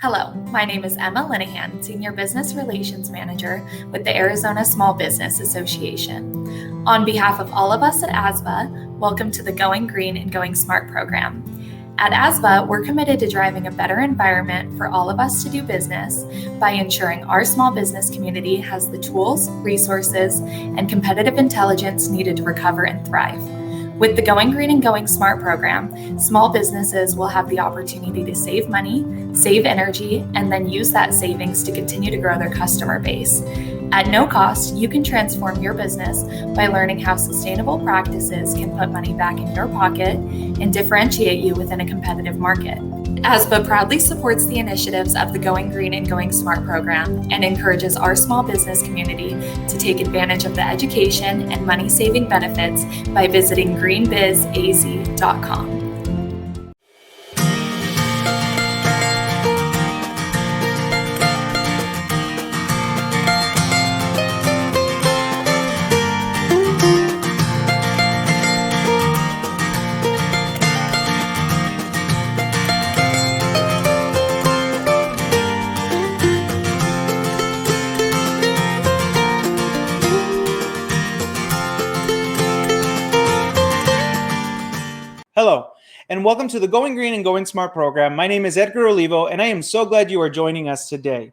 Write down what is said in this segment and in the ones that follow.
Hello, my name is Emma Linehan, Senior Business Relations Manager with the Arizona Small Business Association. On behalf of all of us at ASBA, welcome to the Going Green and Going Smart program. At ASBA, we're committed to driving a better environment for all of us to do business by ensuring our small business community has the tools, resources, and competitive intelligence needed to recover and thrive. With the Going Green and Going Smart program, small businesses will have the opportunity to save money, save energy, and then use that savings to continue to grow their customer base. At no cost, you can transform your business by learning how sustainable practices can put money back in your pocket and differentiate you within a competitive market. ASBA proudly supports the initiatives of the Going Green and Going Smart program and encourages our small business community to take advantage of the education and money-saving benefits by visiting greenbizaz.com. Hello, and welcome to the Going Green and Going Smart program. My name is Edgar Olivo, and I am so glad you are joining us today.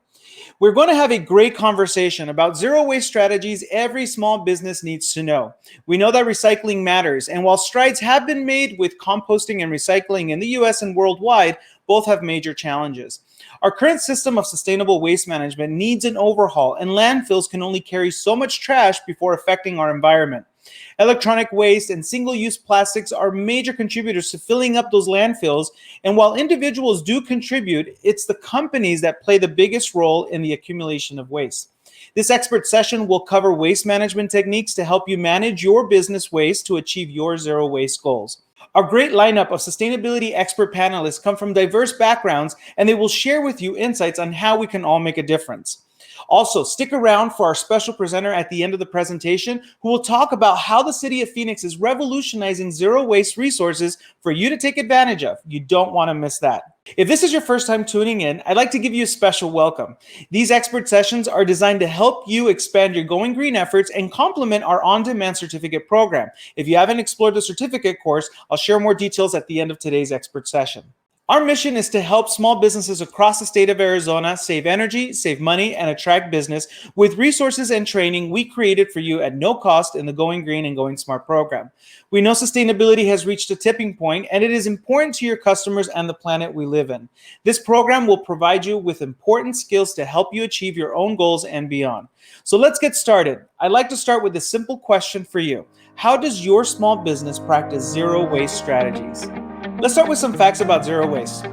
We're going to have a great conversation about zero waste strategies every small business needs to know. We know that recycling matters, and while strides have been made with composting and recycling in the US and worldwide, both have major challenges. Our current system of sustainable waste management needs an overhaul, and landfills can only carry so much trash before affecting our environment. Electronic waste and single-use plastics are major contributors to filling up those landfills, and while individuals do contribute, it's the companies that play the biggest role in the accumulation of waste. This expert session will cover waste management techniques to help you manage your business waste to achieve your zero waste goals. Our great lineup of sustainability expert panelists come from diverse backgrounds, and they will share with you insights on how we can all make a difference. Also, stick around for our special presenter at the end of the presentation who will talk about how the city of Phoenix is revolutionizing zero waste resources for you to take advantage of. You don't want to miss that. If this is your first time tuning in, I'd like to give you a special welcome. These expert sessions are designed to help you expand your Going Green efforts and complement our on-demand certificate program. If you haven't explored the certificate course, I'll share more details at the end of today's expert session. Our mission is to help small businesses across the state of Arizona save energy, save money, and attract business with resources and training we created for you at no cost in the Going Green and Going Smart program. We know sustainability has reached a tipping point, and it is important to your customers and the planet we live in. This program will provide you with important skills to help you achieve your own goals and beyond. So let's get started. I'd like to start with a simple question for you. How does your small business practice zero waste strategies? Let's start with some facts about zero waste.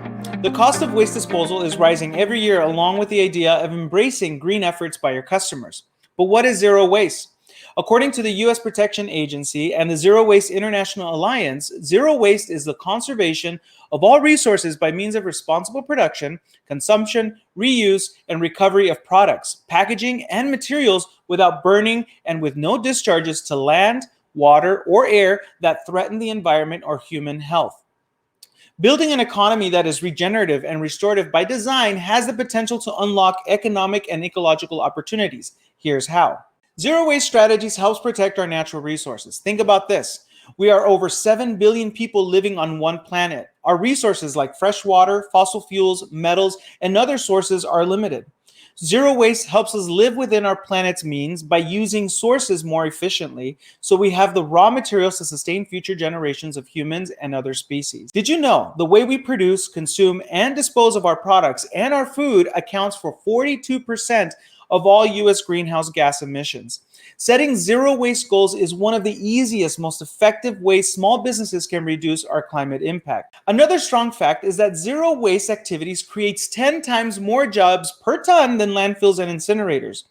The cost of waste disposal is rising every year along with the idea of embracing green efforts by your customers. But what is zero waste? According to the U.S. Protection Agency and the Zero Waste International Alliance, zero waste is the conservation of all resources by means of responsible production, consumption, reuse, and recovery of products, packaging, and materials without burning and with no discharges to land, water, or air that threaten the environment or human health. Building an economy that is regenerative and restorative by design has the potential to unlock economic and ecological opportunities. Here's how. Zero waste strategies helps protect our natural resources. Think about this. We are over 7 billion people living on one planet. Our resources like fresh water, fossil fuels, metals, and other sources are limited. Zero waste helps us live within our planet's means by using sources more efficiently, so we have the raw materials to sustain future generations of humans and other species. Did you know the way we produce, consume, and dispose of our products and our food accounts for 42% of all U.S. greenhouse gas emissions? Setting zero waste goals is one of the easiest, most effective ways small businesses can reduce our climate impact. Another strong fact is that zero waste activities creates 10 times more jobs per ton than landfills and incinerators.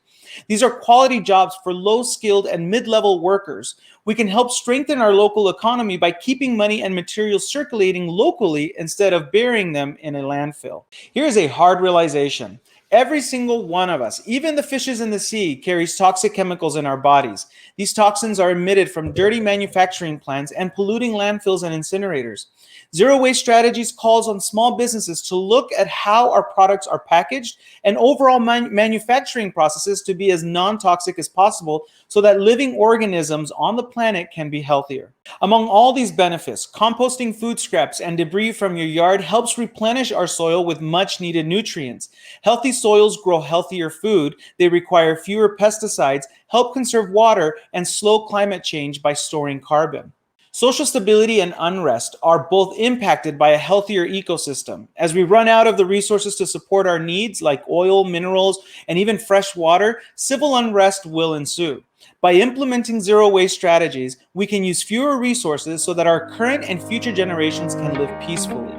These are quality jobs for low-skilled and mid-level workers. We can help strengthen our local economy by keeping money and materials circulating locally instead of burying them in a landfill. Here's a hard realization. Every single one of us, even the fishes in the sea, carries toxic chemicals in our bodies. These toxins are emitted from dirty manufacturing plants and polluting landfills and incinerators. Zero Waste Strategies calls on small businesses to look at how our products are packaged and overall manufacturing processes to be as non-toxic as possible so that living organisms on the planet can be healthier. Among all these benefits, composting food scraps and debris from your yard helps replenish our soil with much needed nutrients. Healthy soils grow healthier food, they require fewer pesticides, help conserve water, and slow climate change by storing carbon. Social stability and unrest are both impacted by a healthier ecosystem. As we run out of the resources to support our needs, like oil, minerals, and even fresh water, civil unrest will ensue. By implementing zero waste strategies, we can use fewer resources so that our current and future generations can live peacefully.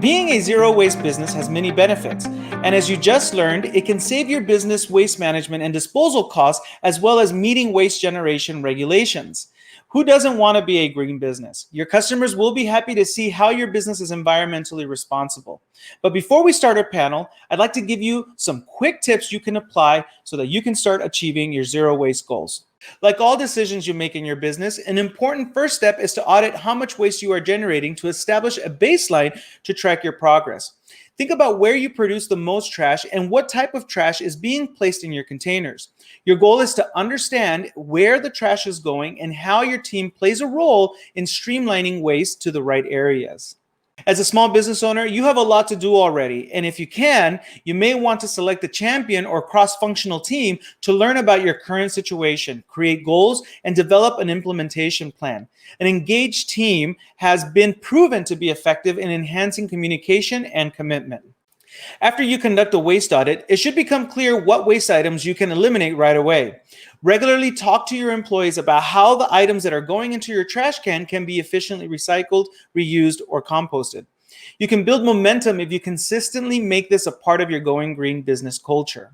Being a zero waste business has many benefits, and as you just learned, it can save your business waste management and disposal costs as well as meeting waste generation regulations. Who doesn't want to be a green business? Your customers will be happy to see how your business is environmentally responsible. But before we start our panel, I'd like to give you some quick tips you can apply so that you can start achieving your zero waste goals. Like all decisions you make in your business, an important first step is to audit how much waste you are generating to establish a baseline to track your progress. Think about where you produce the most trash and what type of trash is being placed in your containers. Your goal is to understand where the trash is going and how your team plays a role in streamlining waste to the right areas. As a small business owner, you have a lot to do already, and if you can, you may want to select a champion or cross-functional team to learn about your current situation, create goals, and develop an implementation plan. An engaged team has been proven to be effective in enhancing communication and commitment. After you conduct a waste audit, it should become clear what waste items you can eliminate right away. Regularly talk to your employees about how the items that are going into your trash can be efficiently recycled, reused, or composted. You can build momentum if you consistently make this a part of your Going Green business culture.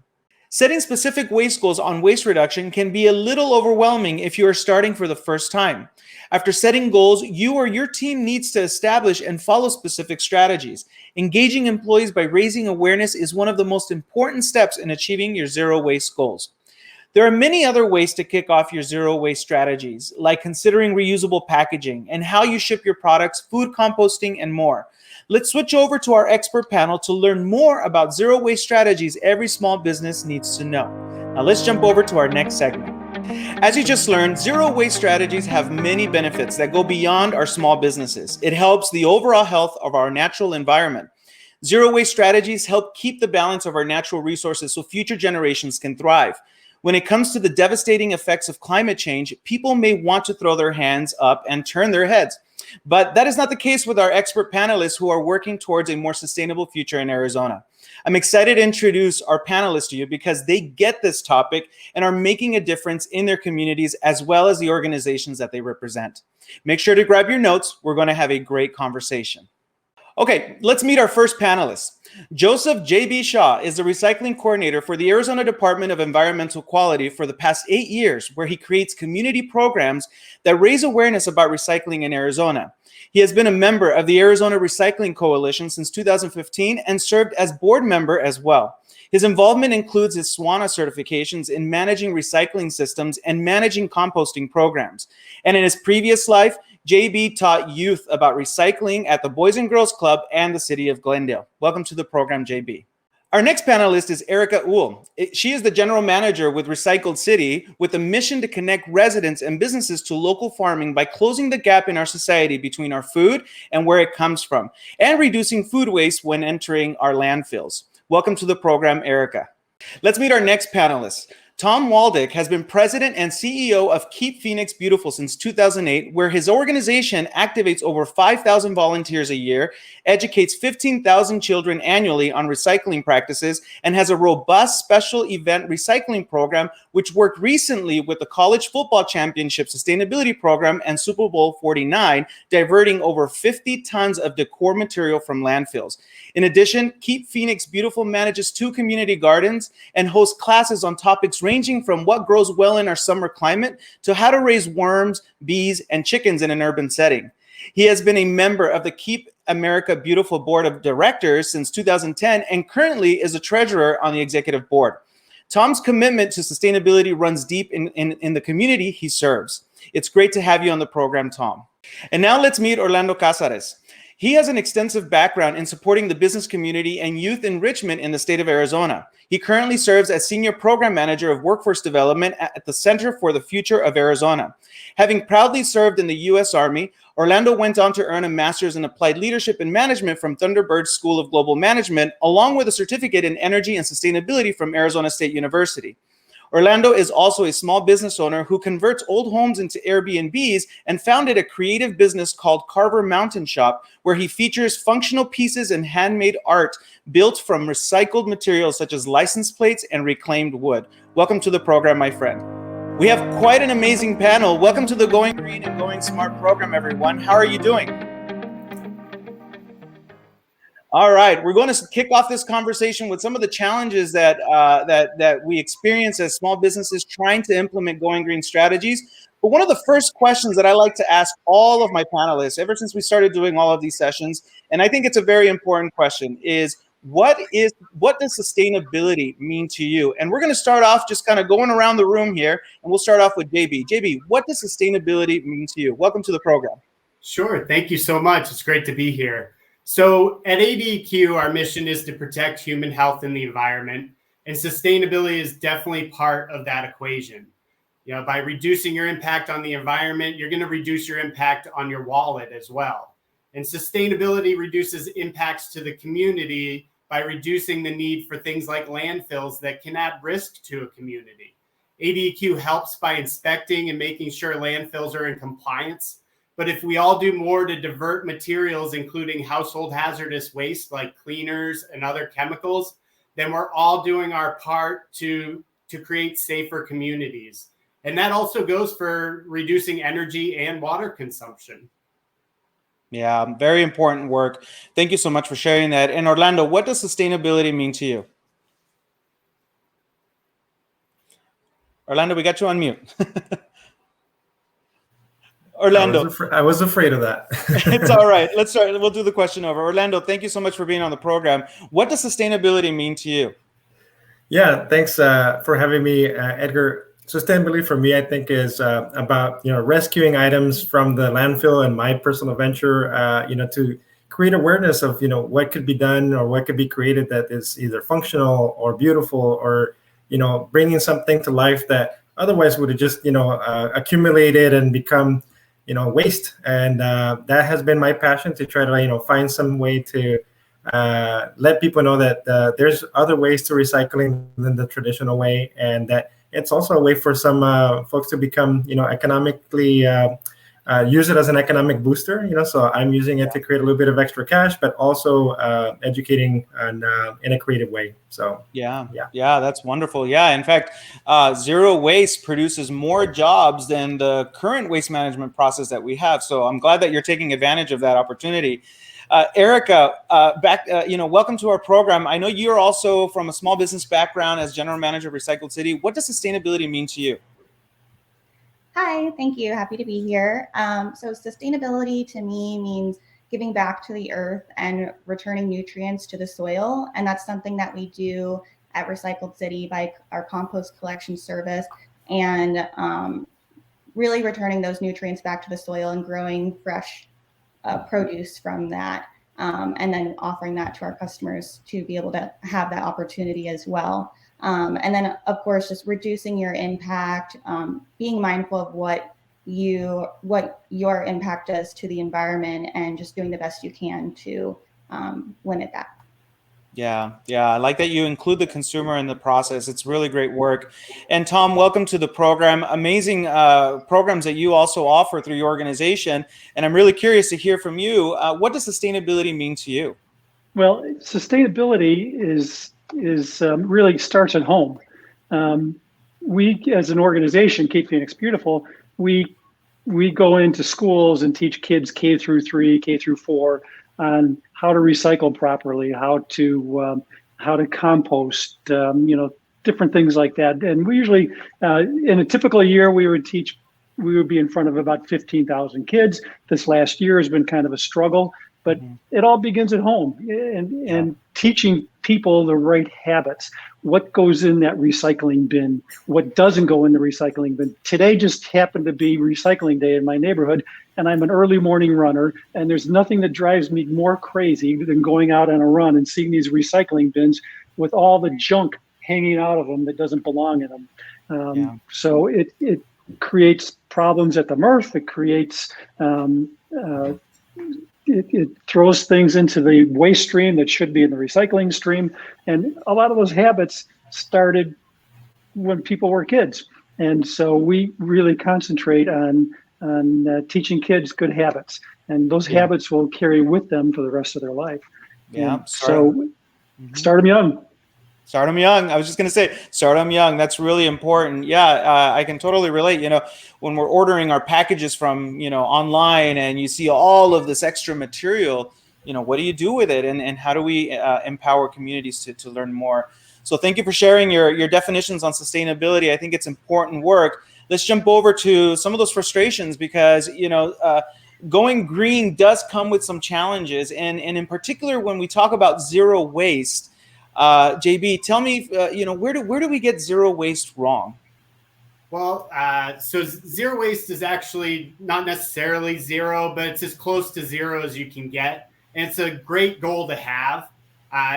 Setting specific waste goals on waste reduction can be a little overwhelming if you are starting for the first time. After setting goals, you or your team needs to establish and follow specific strategies. Engaging employees by raising awareness is one of the most important steps in achieving your zero waste goals. There are many other ways to kick off your zero waste strategies, like considering reusable packaging and how you ship your products, food composting, and more. Let's switch over to our expert panel to learn more about zero waste strategies every small business needs to know. Now let's jump over to our next segment. As you just learned, zero waste strategies have many benefits that go beyond our small businesses. It helps the overall health of our natural environment. Zero waste strategies help keep the balance of our natural resources so future generations can thrive. When it comes to the devastating effects of climate change, people may want to throw their hands up and turn their heads. But that is not the case with our expert panelists who are working towards a more sustainable future in Arizona. I'm excited to introduce our panelists to you because they get this topic and are making a difference in their communities as well as the organizations that they represent. Make sure to grab your notes. We're going to have a great conversation. Okay, let's meet our first panelist. Joseph J.B. Shaw is the recycling coordinator for the Arizona Department of Environmental Quality for the past 8 years, where he creates community programs that raise awareness about recycling in Arizona. He has been a member of the Arizona Recycling Coalition since 2015 and served as board member as well. His involvement includes his SWANA certifications in managing recycling systems and managing composting programs. And in his previous life, JB taught youth about recycling at the Boys and Girls Club and the City of Glendale. Welcome to the program, JB. Our next panelist is Erica Uhl. She is the general manager with Recycled City with a mission to connect residents and businesses to local farming by closing the gap in our society between our food and where it comes from, and reducing food waste when entering our landfills. Welcome to the program, Erica. Let's meet our next panelist. Tom Waldick has been president and CEO of Keep Phoenix Beautiful since 2008, where his organization activates over 5,000 volunteers a year, educates 15,000 children annually on recycling practices, and has a robust special event recycling program, which worked recently with the College Football Championship Sustainability Program and Super Bowl 49, diverting over 50 tons of decor material from landfills. In addition, Keep Phoenix Beautiful manages 2 community gardens and hosts classes on topics ranging from what grows well in our summer climate to how to raise worms, bees, and chickens in an urban setting. He has been a member of the Keep America Beautiful Board of Directors since 2010 and currently is a treasurer on the executive board. Tom's commitment to sustainability runs deep in the community he serves. It's great to have you on the program, Tom. And now let's meet Orlando Cázares. He has an extensive background in supporting the business community and youth enrichment in the state of Arizona. He currently serves as Senior Program Manager of Workforce Development at the Center for the Future of Arizona. Having proudly served in the U.S. Army, Orlando went on to earn a master's in applied leadership and management from Thunderbird School of Global Management, along with a certificate in energy and sustainability from Arizona State University. Orlando is also a small business owner who converts old homes into Airbnbs and founded a creative business called Carver Mountain Shop, where he features functional pieces and handmade art built from recycled materials such as license plates and reclaimed wood. Welcome to the program, my friend. We have quite an amazing panel. Welcome to the Going Green and Going Smart program, everyone. How are you doing? All right, we're going to kick off this conversation with some of the challenges that we experience as small businesses trying to implement Going Green strategies. But one of the first questions that I like to ask all of my panelists, ever since we started doing all of these sessions, and I think it's a very important question, is what does sustainability mean to you? And we're going to start off just kind of going around the room here, and we'll start off with JB. JB, what does sustainability mean to you? Welcome to the program. Sure, thank you so much. It's great to be here. So at ADEQ, our mission is to protect human health and the environment, and sustainability is definitely part of that equation. You know, by reducing your impact on the environment, you're going to reduce your impact on your wallet as well. And sustainability reduces impacts to the community by reducing the need for things like landfills that can add risk to a community. ADEQ helps by inspecting and making sure landfills are in compliance. But if we all do more to divert materials, including household hazardous waste like cleaners and other chemicals, then we're all doing our part to create safer communities. And that also goes for reducing energy and water consumption. Yeah, very important work. Thank you so much for sharing that. And Orlando, what does sustainability mean to you? Orlando, we got you on mute. Orlando. I was afraid of that. It's all right. Let's start. We'll do the question over. Orlando, thank you so much for being on the program. What does sustainability mean to you? Yeah, thanks for having me, Edgar. Sustainability for me, I think, is about rescuing items from the landfill and my personal venture. To create awareness of what could be done or what could be created that is either functional or beautiful, or bringing something to life that otherwise would have just accumulated and become waste. And that has been my passion, to try to find some way to let people know that there's other ways to recycling than the traditional way, and that it's also a way for some folks to become economically use it as an economic booster. So I'm using it to create a little bit of extra cash, but also educating in a creative way. So yeah, that's wonderful. Yeah, in fact, zero waste produces more jobs than the current waste management process that we have. So I'm glad that you're taking advantage of that opportunity. Erica, welcome to our program. I know you're also from a small business background as general manager of Recycled City. What does sustainability mean to you? Hi, thank you. Happy to be here. So sustainability to me means giving back to the earth and returning nutrients to the soil. And that's something that we do at Recycled City by our compost collection service, and really returning those nutrients back to the soil and growing fresh produce from that, and then offering that to our customers to be able to have that opportunity as well. And then, of course, just reducing your impact, being mindful of what your impact does to the environment, and just doing the best you can to limit that. Yeah, I like that you include the consumer in the process. It's really great work. And Tom, welcome to the program. Amazing programs that you also offer through your organization. And I'm really curious to hear from you. What does sustainability mean to you? Well, sustainability is really starts at home. We, as an organization, Keep Phoenix Beautiful, we go into schools and teach kids K through 3, K through 4 on how to recycle properly, how to compost, different things like that. And we usually, in a typical year, we would be in front of about 15,000 kids. This last year has been kind of a struggle, but it all begins at home and teaching people the right habits. What goes in that recycling bin? What doesn't go in the recycling bin? Today just happened to be recycling day in my neighborhood, and I'm an early morning runner, and there's nothing that drives me more crazy than going out on a run and seeing these recycling bins with all the junk hanging out of them that doesn't belong in them. So it creates problems at the MRF. It creates it throws things into the waste stream that should be in the recycling stream. And a lot of those habits started when people were kids. And so we really concentrate on teaching kids good habits. And those habits will carry with them for the rest of their life. Start them young. Start them young. I was just going to say, start them young. That's really important. Yeah, I can totally relate. When we're ordering our packages from, online and you see all of this extra material, what do you do with it? And how do we empower communities to learn more? So thank you for sharing your definitions on sustainability. I think it's important work. Let's jump over to some of those frustrations because, going green does come with some challenges. And in particular, when we talk about zero waste, JB, tell me, where do we get zero waste wrong? Well, so zero waste is actually not necessarily zero, but it's as close to zero as you can get. And it's a great goal to have.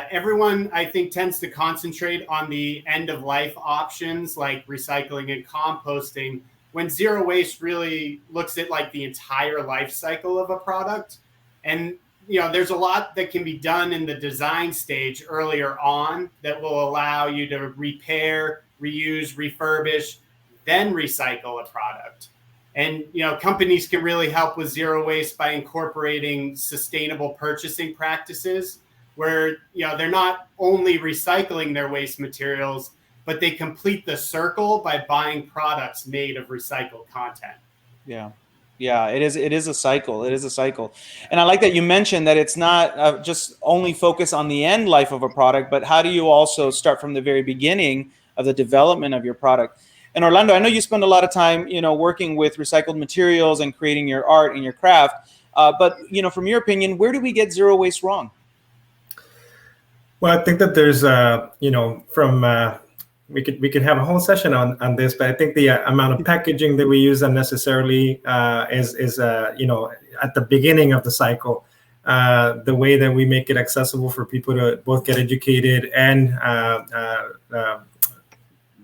Everyone, I think, tends to concentrate on the end of life options like recycling and composting, when zero waste really looks at like the entire life cycle of a product. And there's a lot that can be done in the design stage earlier on that will allow you to repair, reuse, refurbish, then recycle a product. And, companies can really help with zero waste by incorporating sustainable purchasing practices where, they're not only recycling their waste materials, but they complete the circle by buying products made of recycled content. Yeah, it is a cycle. It is a cycle. And I like that you mentioned that it's not just only focus on the end life of a product, but how do you also start from the very beginning of the development of your product? And Orlando, I know you spend a lot of time, working with recycled materials and creating your art and your craft. But, from your opinion, where do we get zero waste wrong? Well, I think that there's, we could have a whole session on this, but I think the amount of packaging that we use unnecessarily is at the beginning of the cycle. The way that we make it accessible for people to both get educated and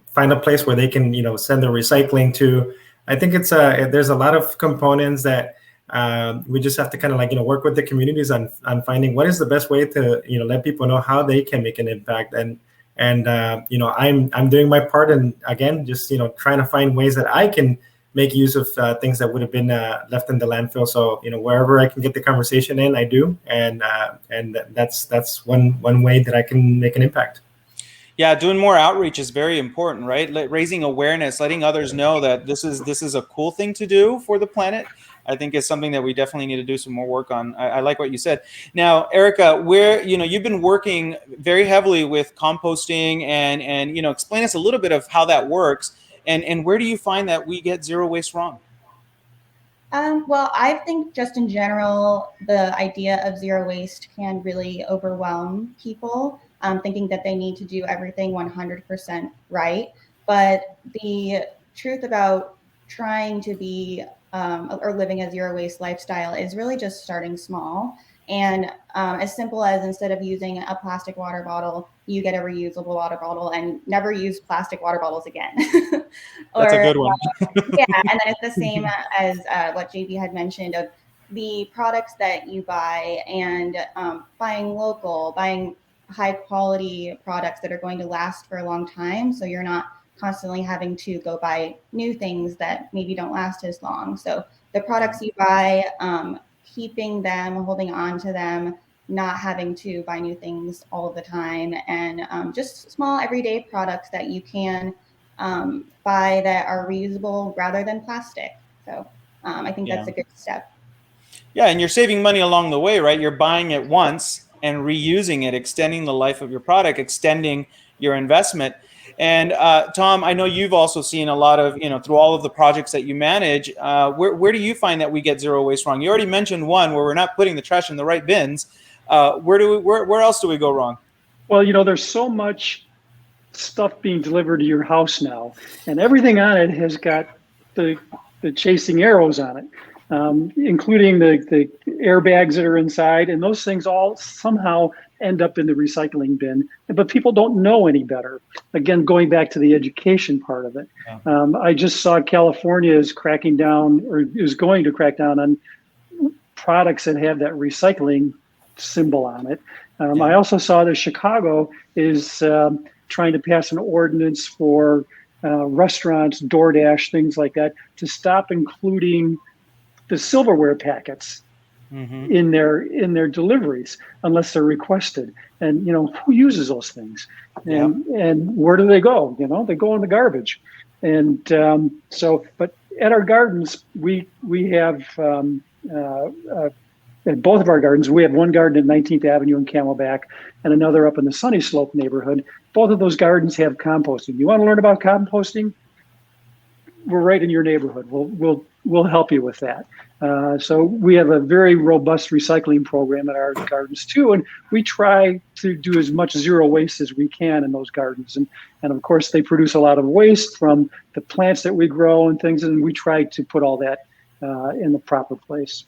find a place where they can send their recycling to. I think it's there's a lot of components that we just have to kind of work with the communities on finding what is the best way to let people know how they can make an impact. And I'm doing my part, and again, just trying to find ways that I can make use of things that would have been left in the landfill. So wherever I can get the conversation in, I do, and that's one way that I can make an impact. Yeah, doing more outreach is very important, right? Raising awareness, letting others know that this is a cool thing to do for the planet, I think is something that we definitely need to do some more work on. I like what you said. Now, Erica, where you've been working very heavily with composting and explain us a little bit of how that works and where do you find that we get zero waste wrong? Well, I think just in general, the idea of zero waste can really overwhelm people, thinking that they need to do everything 100% right. But the truth about trying to be or living a zero waste lifestyle is really just starting small. And as simple as instead of using a plastic water bottle, you get a reusable water bottle and never use plastic water bottles again. That's a good one. Yeah, and then it's the same as what JB had mentioned of the products that you buy and buying local, buying high quality products that are going to last for a long time. So you're not constantly having to go buy new things that maybe don't last as long. So the products you buy, keeping them, holding on to them, not having to buy new things all the time, and just small everyday products that you can buy that are reusable rather than plastic. So I think that's a good step. Yeah, and you're saving money along the way, right? You're buying it once and reusing it, extending the life of your product, extending your investment. And Tom, I know you've also seen a lot of, through all of the projects that you manage, where do you find that we get zero waste wrong? You already mentioned one where we're not putting the trash in the right bins. Where else do we go wrong? Well, there's so much stuff being delivered to your house now, and everything on it has got the chasing arrows on it, including the airbags that are inside, and those things all somehow end up in the recycling bin. But people don't know any better. Again, going back to the education part of it, I just saw California is cracking down, or is going to crack down on products that have that recycling symbol on it. I also saw that Chicago is trying to pass an ordinance for restaurants, DoorDash, things like that, to stop including the silverware packets in their deliveries unless they're requested. And who uses those things? And where do they go? They go in the garbage. And but at our gardens, we have at both of our gardens, we have one garden at 19th Avenue in Camelback and another up in the Sunny Slope neighborhood. Both of those gardens have composting. You want to learn about composting? We're right in your neighborhood. We'll help you with that. So we have a very robust recycling program at our gardens too, and we try to do as much zero waste as we can in those gardens. And of course, they produce a lot of waste from the plants that we grow and things, and we try to put all that in the proper place.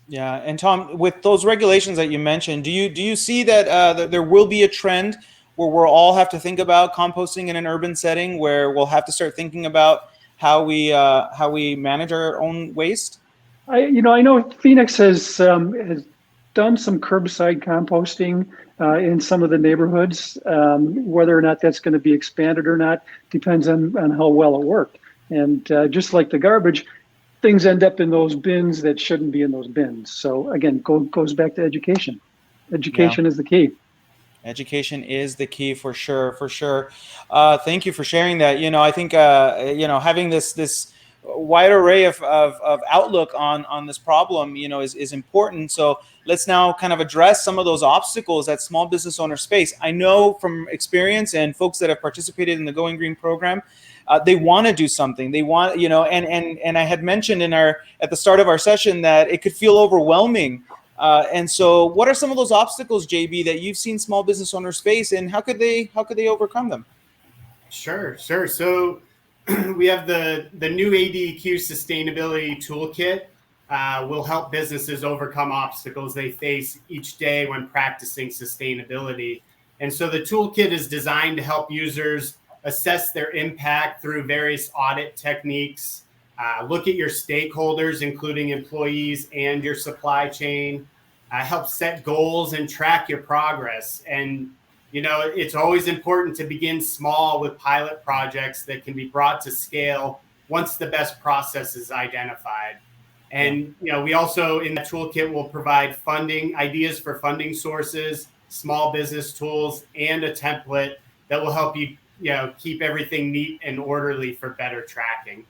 Yeah, and Tom, with those regulations that you mentioned, do you see that there will be a trend where we'll all have to think about composting in an urban setting, where we'll have to start thinking about how we manage our own waste? I know Phoenix has done some curbside composting in some of the neighborhoods. Whether or not that's going to be expanded or not depends on how well it worked. And just like the garbage, things end up in those bins that shouldn't be in those bins. So again, goes back to education. Education is the key. Education is the key for sure. Thank you for sharing that. I think having this wide array of outlook on this problem, is important. So let's now kind of address some of those obstacles that small business owners face. I know from experience and folks that have participated in the Going Green program, they want to do something. They want, and I had mentioned at the start of our session that it could feel overwhelming. And so what are some of those obstacles, JB, that you've seen small business owners face, and how could they overcome them? Sure. So we have the new ADEQ sustainability toolkit. Will help businesses overcome obstacles they face each day when practicing sustainability. And so the toolkit is designed to help users assess their impact through various audit techniques, look at your stakeholders, including employees and your supply chain, help set goals and track your progress. And, it's always important to begin small with pilot projects that can be brought to scale once the best process is identified. And, we also in the toolkit will provide ideas for funding sources, small business tools, and a template that will help you keep everything neat and orderly for better tracking.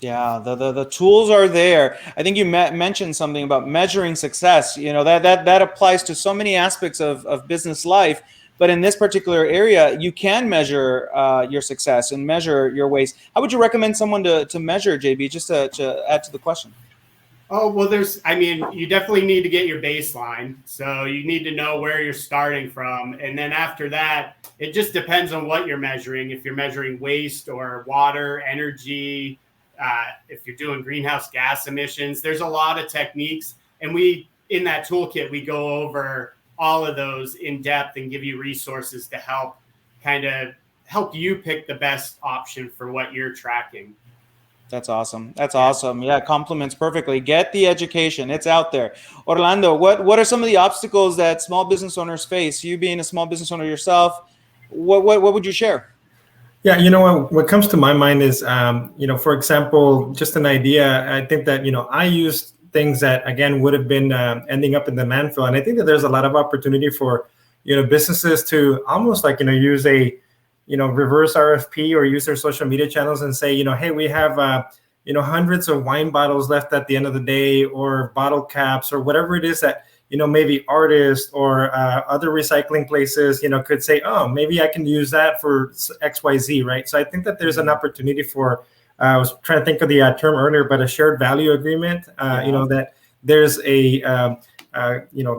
Yeah, the tools are there. I think you mentioned something about measuring success. That applies to so many aspects of business life. But in this particular area, you can measure your success and measure your waste. How would you recommend someone to measure, JB, just to add to the question? Oh, well, you definitely need to get your baseline. So you need to know where you're starting from. And then after that, it just depends on what you're measuring. If you're measuring waste or water, energy, if you're doing greenhouse gas emissions, there's a lot of techniques. And in that toolkit, we go over all of those in depth and give you resources to help you pick the best option for what you're tracking. That's awesome. Yeah, complements perfectly. Get the education. It's out there. Orlando, what are some of the obstacles that small business owners face? You being a small business owner yourself, what would you share? Yeah, what comes to my mind is, for example, just an idea. I think that, I used things that, again, would have been ending up in the landfill. And I think that there's a lot of opportunity for, businesses to almost use a, reverse RFP or use their social media channels and say, hey, we have, hundreds of wine bottles left at the end of the day, or bottle caps, or whatever it is that, maybe artists or other recycling places, could say, oh, maybe I can use that for XYZ, right? So I think that there's an opportunity for, I was trying to think of the term earlier, but a shared value agreement, that there's a,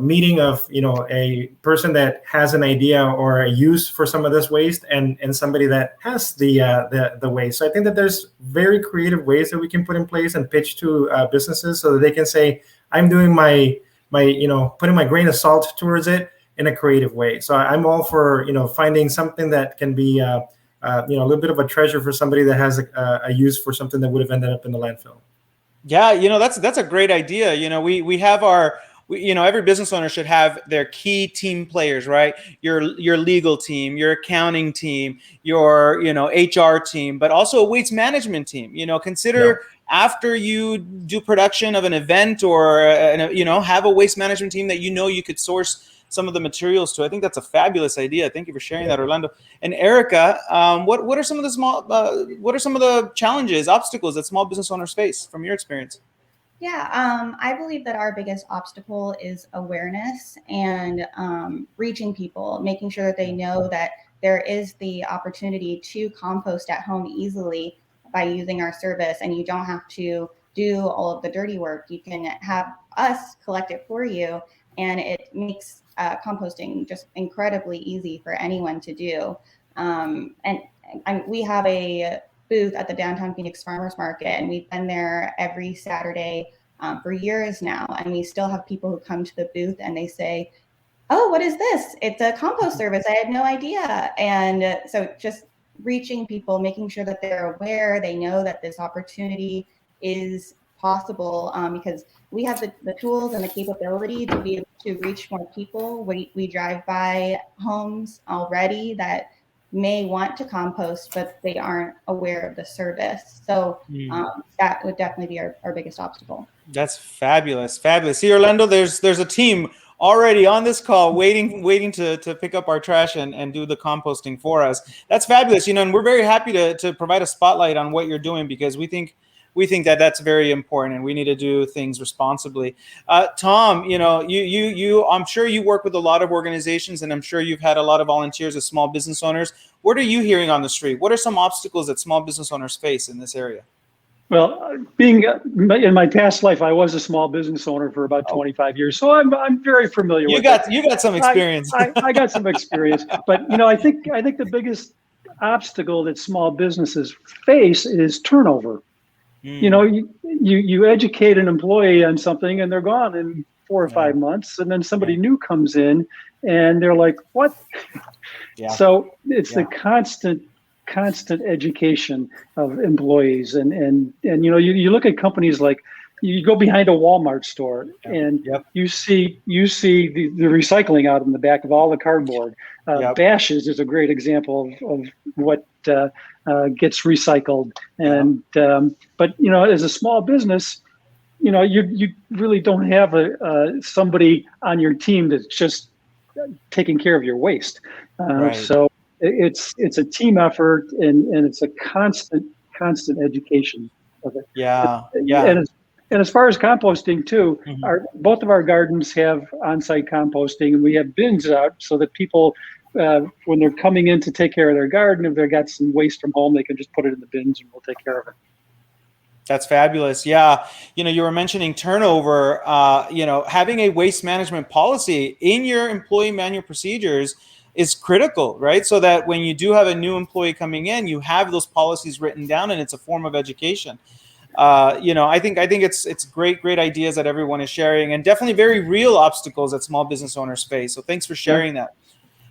meeting of, a person that has an idea or a use for some of this waste and somebody that has the waste. So I think that there's very creative ways that we can put in place and pitch to businesses so that they can say, I'm doing my putting my grain of salt towards it in a creative way. So I'm all for, finding something that can be, a little bit of a treasure for somebody that has a use for something that would have ended up in the landfill. Yeah, that's a great idea. We have every business owner should have their key team players, right? Your legal team, your accounting team, your HR team, but also a waste management team. Consider after you do production of an event or have a waste management team that you could source some of the materials to. I think that's a fabulous idea. Thank you for sharing that, Orlando. And Erica, what are some of the challenges, obstacles that small business owners face from your experience? Yeah, I believe that our biggest obstacle is awareness and reaching people, making sure that they know that there is the opportunity to compost at home easily by using our service, and you don't have to do all of the dirty work. You can have us collect it for you, and it makes composting just incredibly easy for anyone to do. And we have a booth at the downtown Phoenix Farmers Market, and we've been there every Saturday for years now, and we still have people who come to the booth and they say, oh, what is this? It's a compost service. I had no idea. And so just reaching people, making sure that they're aware, they know that this opportunity is possible, because we have the tools and the capability to be able to reach more people. We drive by homes already that may want to compost, but they aren't aware of the service. So that would definitely be our biggest obstacle. That's fabulous. See, Orlando, there's a team already on this call waiting to pick up our trash and do the composting for us. That's fabulous. And we're very happy to provide a spotlight on what you're doing, because we think that that's very important, and we need to do things responsibly. Tom, you I'm sure you work with a lot of organizations, and I'm sure you've had a lot of volunteers as small business owners. What are you hearing on the street? What are some obstacles that small business owners face in this area? Well, being in my past life, I was a small business owner for about 25 years, so I'm very familiar with it. You got some experience. I got some experience, but I think the biggest obstacle that small businesses face is turnover. You educate an employee on something and they're gone in 4 or 5 months, and then somebody new comes in and they're like, what? So it's the constant education of employees, and you look at companies like, you go behind a Walmart store and you see the recycling out in the back of all the cardboard. Bashes is a great example of what gets recycled. And but as a small business, you really don't have somebody on your team that's just taking care of your waste. So it's a team effort, and it's a constant education of it. And as far as composting too, both of our gardens have on-site composting, and we have bins out so that people, when they're coming in to take care of their garden, if they've got some waste from home, they can just put it in the bins and we'll take care of it. That's fabulous. Yeah. You were mentioning turnover, having a waste management policy in your employee manual procedures is critical, right? So that when you do have a new employee coming in, you have those policies written down, and it's a form of education. I think it's great ideas that everyone is sharing, and definitely very real obstacles that small business owners face. So thanks for sharing that.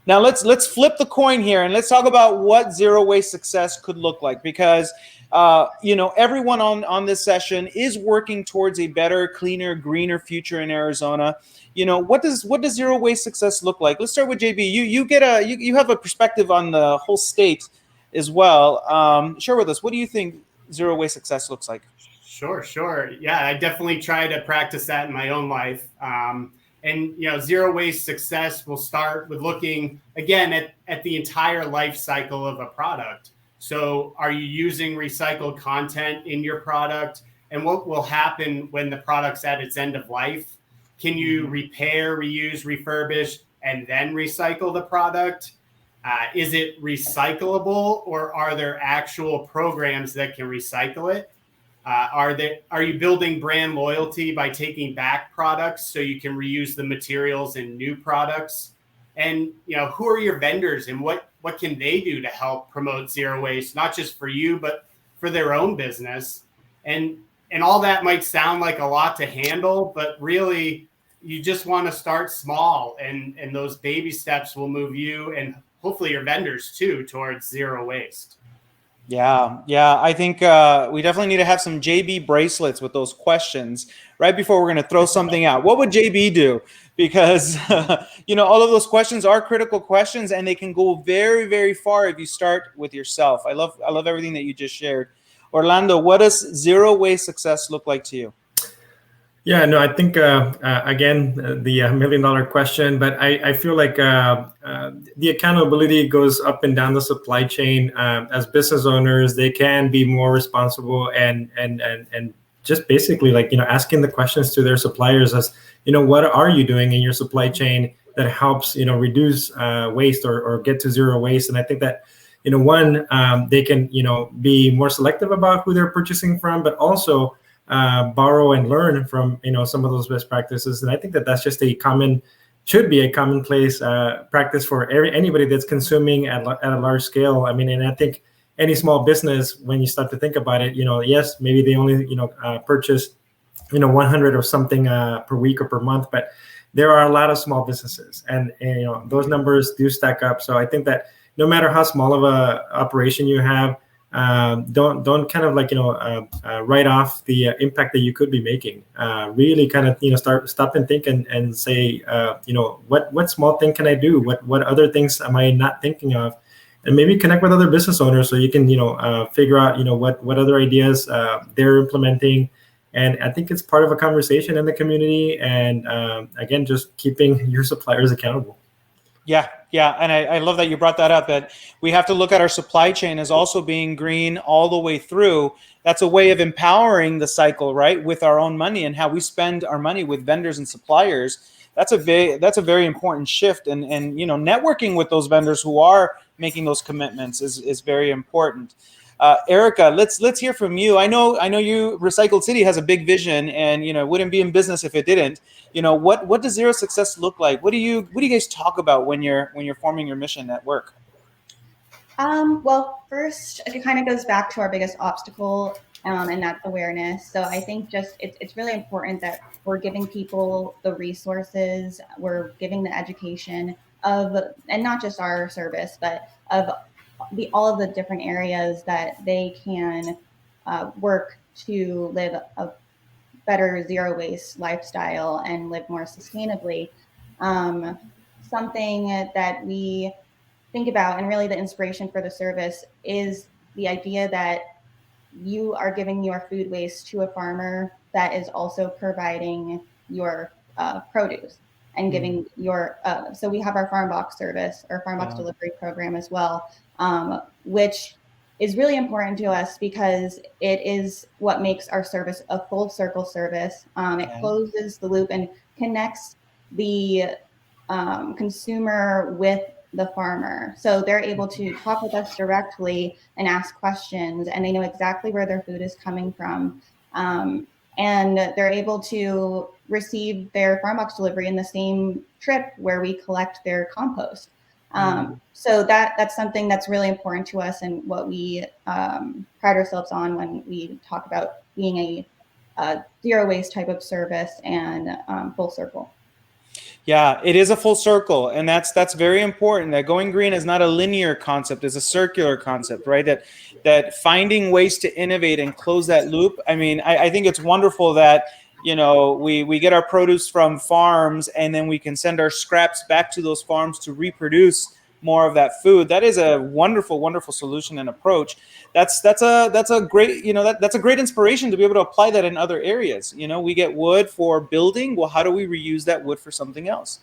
Now let's flip the coin here, and let's talk about what zero waste success could look like, because everyone on this session is working towards a better, cleaner, greener future in Arizona. What does zero waste success look like? Let's start with JB. You have a perspective on the whole state as well. Share with us, what do you think zero waste success looks like? Sure. Yeah, I definitely try to practice that in my own life. And zero waste success will start with looking again at the entire life cycle of a product. So are you using recycled content in your product? And what will happen when the product's at its end of life? Can you repair, reuse, refurbish, and then recycle the product? Is it recyclable, or are there actual programs that can recycle it? Are you building brand loyalty by taking back products so you can reuse the materials in new products? And who are your vendors, and what can they do to help promote zero waste, not just for you, but for their own business? And all that might sound like a lot to handle, but really you just want to start small, and those baby steps will move you and hopefully your vendors too towards zero waste. Yeah. I think we definitely need to have some JB bracelets with those questions right before we're going to throw something out. What would JB do? Because all of those questions are critical questions, and they can go very, very far if you start with yourself. I love everything that you just shared. Orlando, what does zero waste success look like to you? Yeah, no, I think, again, the $1 million question, but I feel like the accountability goes up and down the supply chain. As business owners, they can be more responsible and just basically asking the questions to their suppliers as, what are you doing in your supply chain that helps, reduce waste or get to zero waste? And I think that, one, they can, be more selective about who they're purchasing from, but also borrow and learn from some of those best practices. And I think that that's just should be a commonplace practice for anybody that's consuming at a large scale. I mean, and I think any small business, when you start to think about it, yes, maybe they only purchase 100 or something per week or per month, but there are a lot of small businesses, and those numbers do stack up. So I think that no matter how small of a operation you have, don't kind of write off the impact that you could be making. Really kind of stop and think and say, what small thing can I do? What other things am I not thinking of? And maybe connect with other business owners so you can figure out what other ideas they're implementing. And I think it's part of a conversation in the community, and again, just keeping your suppliers accountable. Yeah, and I love that you brought that up, that we have to look at our supply chain as also being green all the way through. That's a way of empowering the cycle, right, with our own money and how we spend our money with vendors and suppliers. That's a very important shift, and networking with those vendors who are making those commitments is very important. Erica, let's hear from you. I know you. Recycled City has a big vision, and wouldn't be in business if it didn't. What does zero success look like? What do you guys talk about when you're forming your mission at work? Well, first, it kind of goes back to our biggest obstacle, and that's awareness. So I think it's really important that we're giving people the resources, we're giving the education and not just our service, but of all of the different areas that they can work to live a better zero waste lifestyle and live more sustainably. Something that we think about, and really the inspiration for the service, is the idea that you are giving your food waste to a farmer that is also providing your produce and giving your so we have our Farmbox service, or Farmbox delivery program as well, which is really important to us because it is what makes our service a full circle service. It closes the loop and connects the consumer with the farmer. So they're able to talk with us directly and ask questions, and they know exactly where their food is coming from. And they're able to receive their Farmbox delivery in the same trip where we collect their compost. So that's something that's really important to us, and what we pride ourselves on when we talk about being a zero waste type of service and full circle. Yeah, it is a full circle, and that's very important. That going green is not a linear concept; it's a circular concept, right? That finding ways to innovate and close that loop. I mean, I think it's wonderful that we get our produce from farms, and then we can send our scraps back to those farms to reproduce more of that food. That is a wonderful, wonderful solution and approach. That's a great that's a great inspiration to be able to apply that in other areas. We get wood for building. Well, how do we reuse that wood for something else?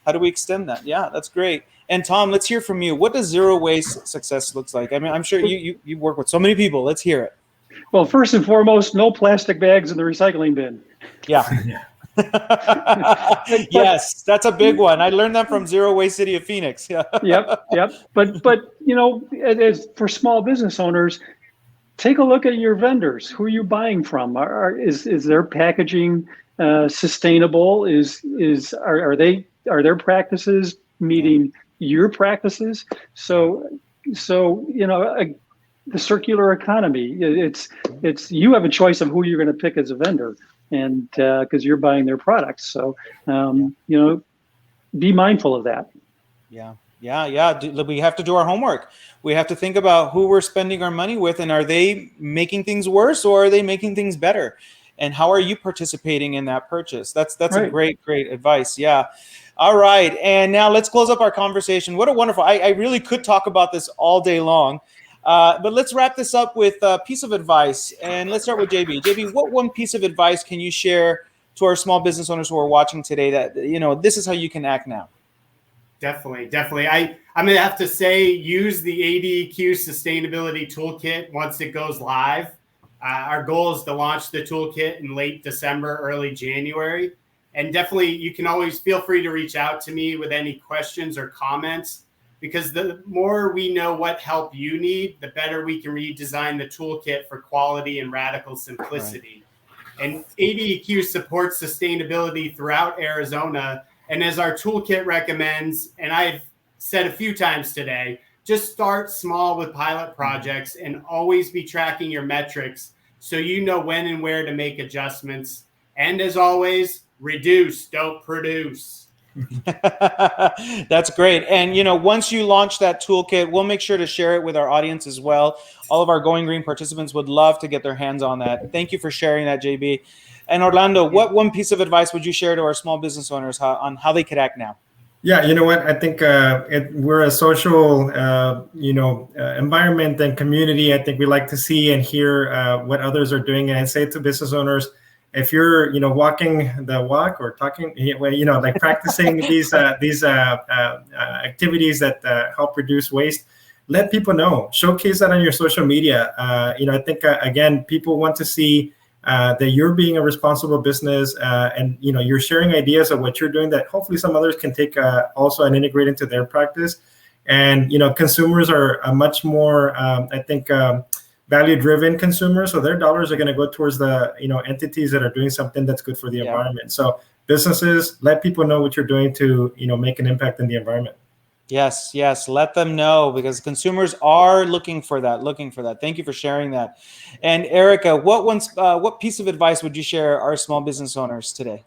How do we extend that? Yeah, that's great. And Tom, let's hear from you. What does zero waste success looks like? I mean, I'm sure you work with so many people. Let's hear it. Well, first and foremost, no plastic bags in the recycling bin. Yeah. Yes, that's a big one. I learned that from Zero Waste City of Phoenix. Yeah. Yep. But as for small business owners, take a look at your vendors. Who are you buying from? Is their packaging sustainable? Are their practices meeting your practices? So the circular economy. It's you have a choice of who you're going to pick as a vendor, and because you're buying their products. So be mindful of that. Yeah. We have to do our homework. We have to think about who we're spending our money with, and are they making things worse or are they making things better? And how are you participating in that purchase? That's Right. a great advice. Yeah. All right. And now let's close up our conversation. What a wonderful, I really could talk about this all day long. But let's wrap this up with a piece of advice. And let's start with JB. JB, what one piece of advice can you share to our small business owners who are watching today that, this is how you can act now? Definitely. I'm going to have to say, use the ADEQ Sustainability Toolkit once it goes live. Our goal is to launch the toolkit in late December, early January. And definitely, you can always feel free to reach out to me with any questions or comments, because the more we know what help you need, the better we can redesign the toolkit for quality and radical simplicity. Right. And ADEQ supports sustainability throughout Arizona. And as our toolkit recommends, and I've said a few times today, just start small with pilot projects and always be tracking your metrics so you know when and where to make adjustments. And as always, reduce, don't produce. That's great. And, once you launch that toolkit, we'll make sure to share it with our audience as well. All of our Going Green participants would love to get their hands on that. Thank you for sharing that, JB. And Orlando, what one piece of advice would you share to our small business owners on how they could act now? Yeah, you know what? I think we're a social, environment and community. I think we like to see and hear what others are doing. And I say to business owners, if you're, walking the walk or talking, like practicing these activities that help reduce waste, let people know. Showcase that on your social media. I think again, people want to see that you're being a responsible business, and you're sharing ideas of what you're doing that hopefully some others can take also and integrate into their practice. And consumers are a much more, value-driven consumers, so their dollars are going to go towards the entities that are doing something that's good for the environment. So businesses, let people know what you're doing to make an impact in the environment. Yes, let them know, because consumers are looking for that. Thank you for sharing that. And Erica, what piece of advice would you share our small business owners today?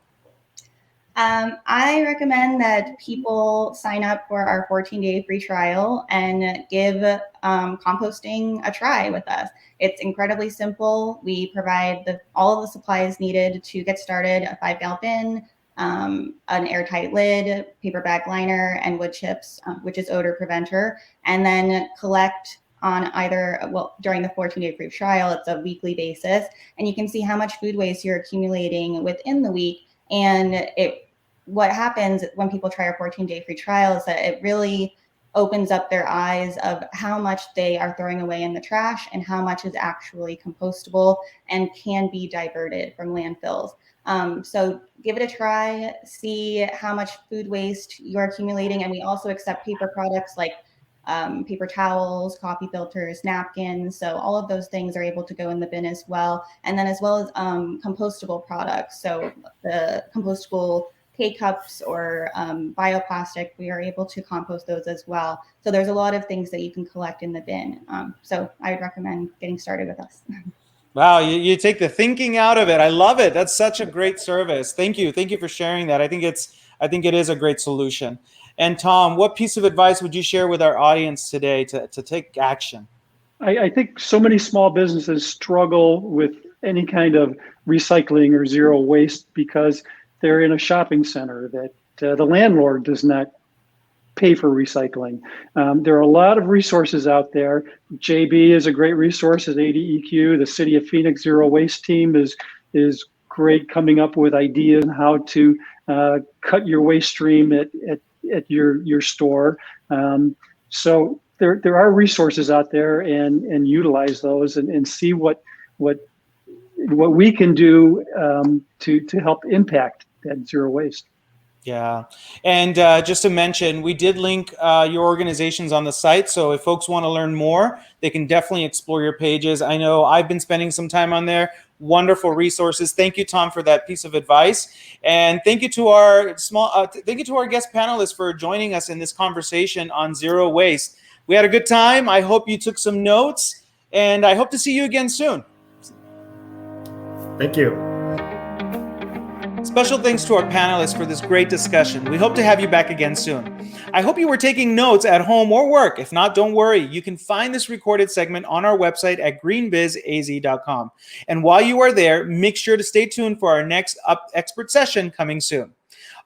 I recommend that people sign up for our 14-day free trial and give composting a try with us. It's incredibly simple. We provide all of the supplies needed to get started: a 5-gallon bin, an airtight lid, paper bag liner, and wood chips, which is odor preventer, and then collect on during the 14-day free trial. It's a weekly basis, and you can see how much food waste you're accumulating within the week. And what happens when people try our 14-day free trial is that it really opens up their eyes of how much they are throwing away in the trash and how much is actually compostable and can be diverted from landfills. So give it a try, see how much food waste you're accumulating. And we also accept paper products like paper towels, coffee filters, napkins. So all of those things are able to go in the bin as well. And then as well as compostable products. So the compostable K-cups or bioplastic, we are able to compost those as well. So there's a lot of things that you can collect in the bin. So I would recommend getting started with us. Wow, you take the thinking out of it. I love it. That's such a great service. Thank you for sharing that. I think it is a great solution. And Tom, what piece of advice would you share with our audience today to take action? I think so many small businesses struggle with any kind of recycling or zero waste because they're in a shopping center that the landlord does not pay for recycling. There are a lot of resources out there. JB is a great resource at ADEQ. The City of Phoenix Zero Waste team is great, coming up with ideas on how to cut your waste stream at your store. So there are resources out there, and utilize those and see what we can do to help impact at Zero Waste. Yeah. And just to mention, we did link your organizations on the site. So if folks want to learn more, they can definitely explore your pages. I know I've been spending some time on there. Wonderful resources. Thank you, Tom, for that piece of advice. And thank you to our guest panelists for joining us in this conversation on zero waste. We had a good time. I hope you took some notes, and I hope to see you again soon. Thank you. Special thanks to our panelists for this great discussion. We hope to have you back again soon. I hope you were taking notes at home or work. If not, don't worry. You can find this recorded segment on our website at greenbizaz.com. And while you are there, make sure to stay tuned for our next expert session coming soon.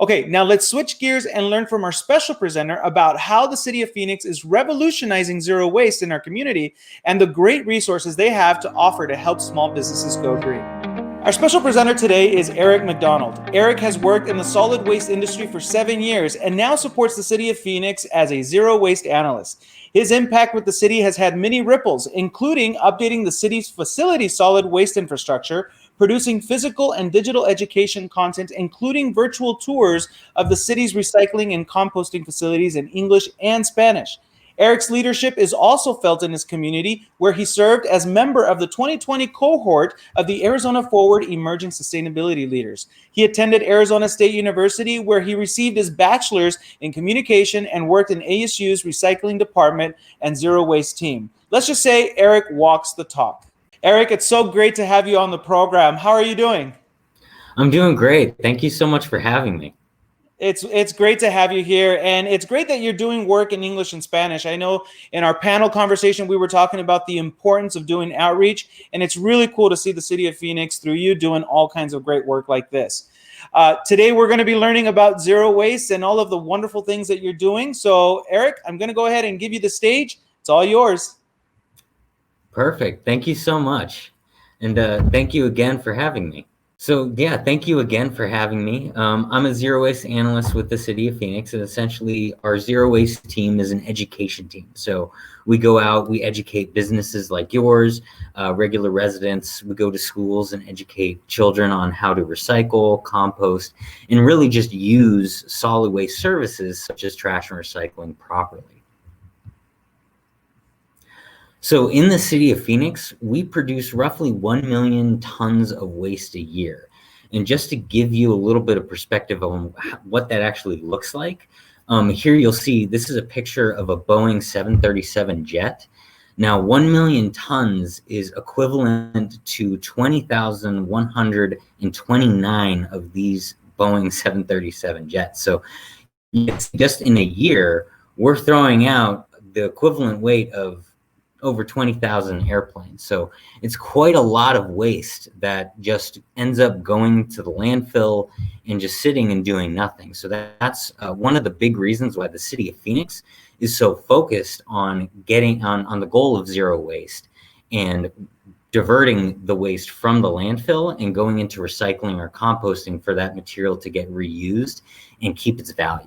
Okay, now let's switch gears and learn from our special presenter about how the City of Phoenix is revolutionizing zero waste in our community and the great resources they have to offer to help small businesses go green. Our special presenter today is Eric McDonald. Eric has worked in the solid waste industry for 7 years and now supports the City of Phoenix as a zero waste analyst. His impact with the city has had many ripples, including updating the city's facility solid waste infrastructure, producing physical and digital education content, including virtual tours of the city's recycling and composting facilities in English and Spanish. Eric's leadership is also felt in his community, where he served as member of the 2020 cohort of the Arizona Forward Emerging Sustainability Leaders. He attended Arizona State University, where he received his bachelor's in communication and worked in ASU's recycling department and zero waste team. Let's just say Eric walks the talk. Eric, it's so great to have you on the program. How are you doing? I'm doing great. Thank you so much for having me. It's great to have you here, and it's great that you're doing work in English and Spanish. I know in our panel conversation, we were talking about the importance of doing outreach, and it's really cool to see the City of Phoenix through you doing all kinds of great work like this. Today, we're going to be learning about zero waste and all of the wonderful things that you're doing. So, Eric, I'm going to go ahead and give you the stage. It's all yours. Perfect. Thank you so much. And thank you again for having me. So yeah, thank you again for having me. I'm a zero waste analyst with the City of Phoenix, and essentially our zero waste team is an education team. So we go out, we educate businesses like yours, regular residents. We go to schools and educate children on how to recycle, compost, and really just use solid waste services such as trash and recycling properly. So in the City of Phoenix, we produce roughly 1 million tons of waste a year. And just to give you a little bit of perspective on what that actually looks like, here you'll see this is a picture of a Boeing 737 jet. Now, 1 million tons is equivalent to 20,129 of these Boeing 737 jets. So just in a year, we're throwing out the equivalent weight of over 20,000 airplanes. So it's quite a lot of waste that just ends up going to the landfill and just sitting and doing nothing. So that's one of the big reasons why the City of Phoenix is so focused on getting on the goal of zero waste and diverting the waste from the landfill and going into recycling or composting for that material to get reused and keep its value.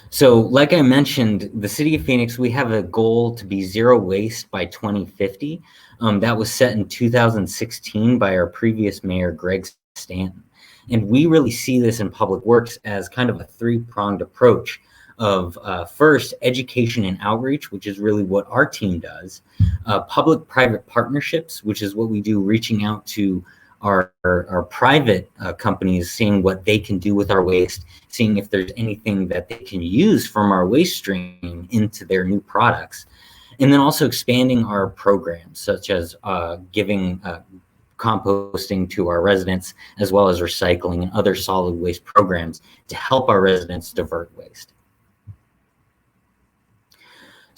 So like I mentioned, the City of Phoenix, we have a goal to be zero waste by 2050. That was set in 2016 by our previous mayor, Greg Stanton. And we really see this in public works as kind of a three-pronged approach of first, education and outreach, which is really what our team does. Public-private partnerships, which is what we do, reaching out to our private companies, seeing what they can do with our waste, seeing if there's anything that they can use from our waste stream into their new products. And then also expanding our programs, such as giving composting to our residents, as well as recycling and other solid waste programs to help our residents divert waste.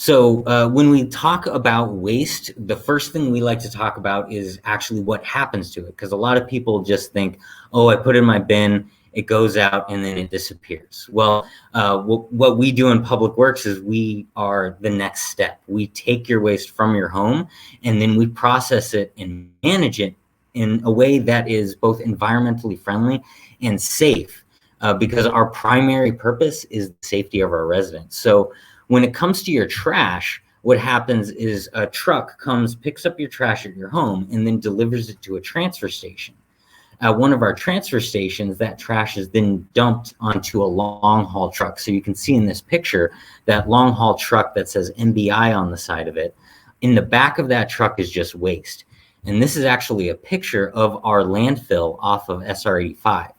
So when we talk about waste, the first thing we like to talk about is actually what happens to it. Because a lot of people just think, oh, I put it in my bin, it goes out, and then it disappears. Well, what we do in Public Works is we are the next step. We take your waste from your home, and then we process it and manage it in a way that is both environmentally friendly and safe, because our primary purpose is the safety of our residents. So when it comes to your trash, what happens is a truck comes, picks up your trash at your home, and then delivers it to a transfer station. at one of our transfer stations, that trash is then dumped onto a long haul truck. So you can see in this picture that long haul truck that says MBI on the side of it. In the back of that truck is just waste. And this is actually a picture of our landfill off of SR 85.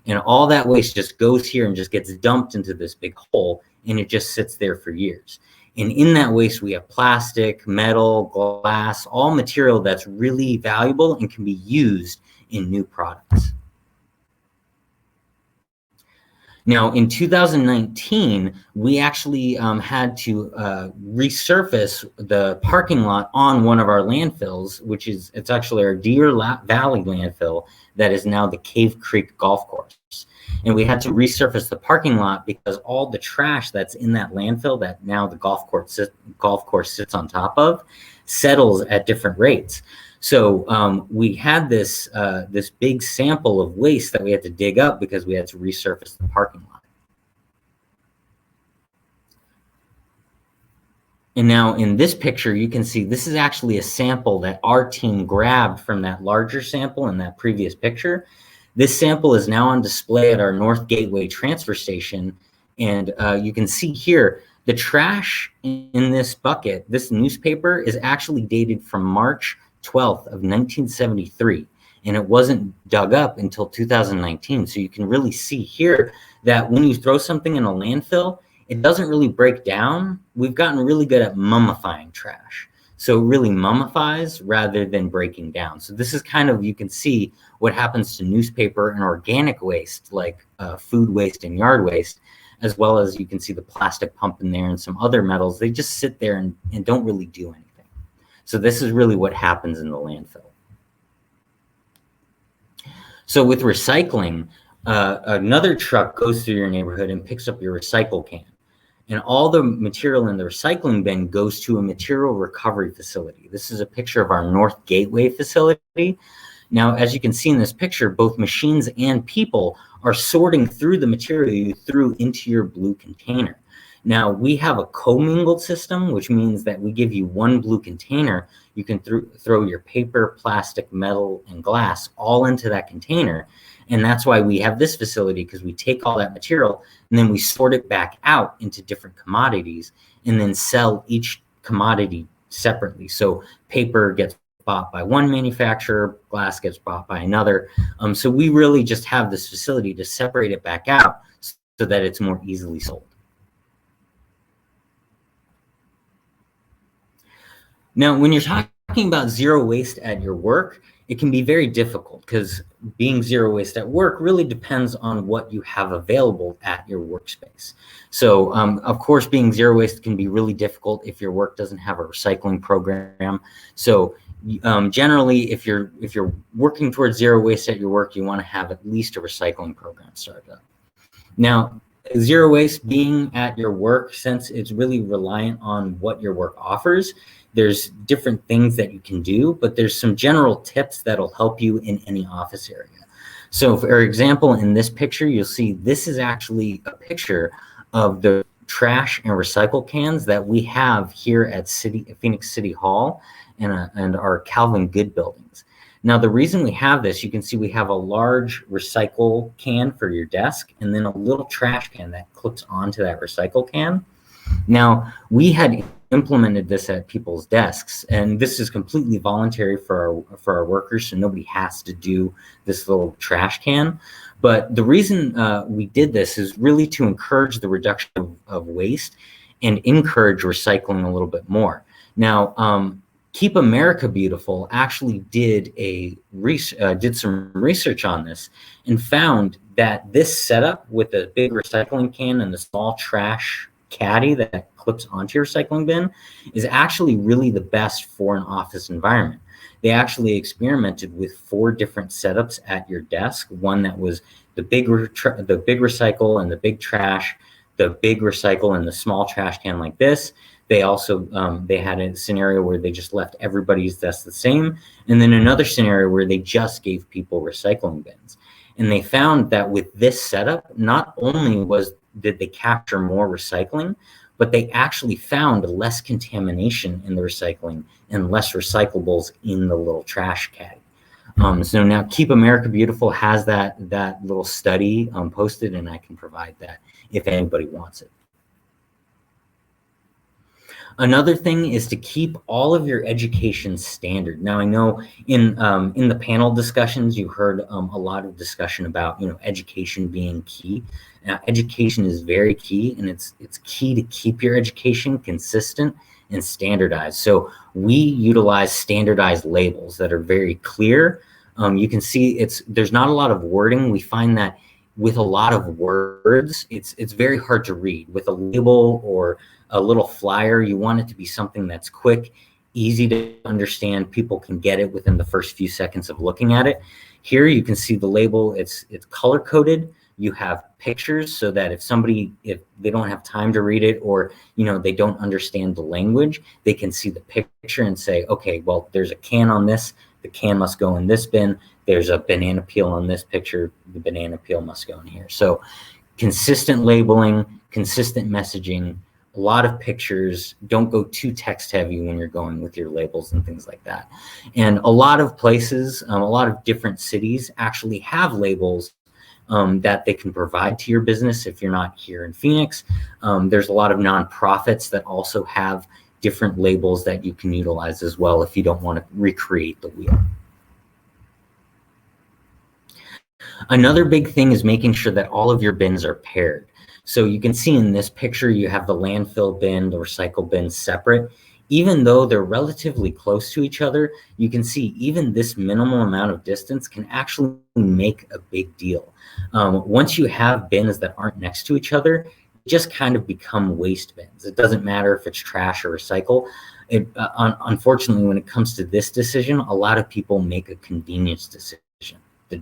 And all that waste just goes here and just gets dumped into this big hole, and it just sits there for years. And in that waste, we have plastic, metal, glass, all material that's really valuable and can be used in new products. Now, in 2019, we actually had to resurface the parking lot on one of our landfills, it's actually our Deer Valley landfill that is now the Cave Creek Golf Course. And we had to resurface the parking lot because all the trash that's in that landfill that now the golf course sits on top of settles at different rates. So we had this big sample of waste that we had to dig up because we had to resurface the parking lot. And now in this picture, you can see this is actually a sample that our team grabbed from that larger sample in that previous picture. This sample is now on display at our North Gateway transfer station. And you can see here, the trash in this bucket, this newspaper, is actually dated from March 12th of 1973. And it wasn't dug up until 2019. So you can really see here that when you throw something in a landfill, it doesn't really break down. We've gotten really good at mummifying trash. So it really mummifies rather than breaking down. So this is kind of, you can see what happens to newspaper and organic waste, like food waste and yard waste, as well as you can see the plastic pump in there and some other metals. They just sit there and don't really do anything. So this is really what happens in the landfill. So with recycling, another truck goes through your neighborhood and picks up your recycle can. And all the material in the recycling bin goes to a material recovery facility. This is a picture of our North Gateway facility. Now, as you can see in this picture, both machines and people are sorting through the material you threw into your blue container. Now, we have a commingled system, which means that we give you one blue container. You can throw your paper, plastic, metal, and glass all into that container. And that's why we have this facility, because we take all that material and then we sort it back out into different commodities and then sell each commodity separately. So paper gets bought by one manufacturer, glass gets bought by another. So we really just have this facility to separate it back out so that it's more easily sold. Now, when you're talking about zero waste at your work, it can be very difficult because being zero waste at work really depends on what you have available at your workspace. So, of course, being zero waste can be really difficult if your work doesn't have a recycling program. So, generally, if you're working towards zero waste at your work, you want to have at least a recycling program started up. Now, zero waste being at your work, since it's really reliant on what your work offers, there's different things that you can do, but there's some general tips that'll help you in any office area. So for example, in this picture, you'll see this is actually a picture of the trash and recycle cans that we have here at Phoenix City Hall and our Calvin Good buildings. Now, the reason we have this, you can see we have a large recycle can for your desk and then a little trash can that clips onto that recycle can. Now, we had implemented this at people's desks, and this is completely voluntary for our workers, so nobody has to do this little trash can. But the reason we did this is really to encourage the reduction of waste and encourage recycling a little bit more. Now, Keep America Beautiful actually did some research on this and found that this setup with the big recycling can and the small trash caddy that clips onto your recycling bin is actually really the best for an office environment. They actually experimented with 4 different setups at your desk. One that was the big recycle and the big trash, the big recycle and the small trash can like this. They also they had a scenario where they just left everybody's desk the same, and then another scenario where they just gave people recycling bins. And they found that with this setup, not only did they capture more recycling, but they actually found less contamination in the recycling and less recyclables in the little trash caddy. So now Keep America Beautiful has that little study posted, and I can provide that if anybody wants it. Another thing is to keep all of your education standard. Now, I know in the panel discussions, you heard a lot of discussion about, education being key. Now, education is very key, and it's key to keep your education consistent and standardized. So we utilize standardized labels that are very clear. You can see there's not a lot of wording. We find that with a lot of words, it's very hard to read. With a label or a little flyer, you want it to be something that's quick, easy to understand. People can get it within the first few seconds of looking at it. Here you can see the label, it's color coded. You have pictures so that if they don't have time to read it, or they don't understand the language, they can see the picture and say, okay, well, there's a can on this, the can must go in this bin. There's a banana peel on this picture, the banana peel must go in here. So consistent labeling, consistent messaging, a lot of pictures. Don't go too text heavy when you're going with your labels and things like that. And a lot of places, a lot of different cities actually have labels that they can provide to your business. If you're not here in Phoenix, there's a lot of nonprofits that also have different labels that you can utilize as well if you don't want to recreate the wheel. Another big thing is making sure that all of your bins are paired. So you can see in this picture, you have the landfill bin, the recycle bin separate. Even though they're relatively close to each other, you can see even this minimal amount of distance can actually make a big deal. Once you have bins that aren't next to each other, just kind of become waste bins. It doesn't matter if it's trash or recycle. Unfortunately, when it comes to this decision, a lot of people make a convenience decision.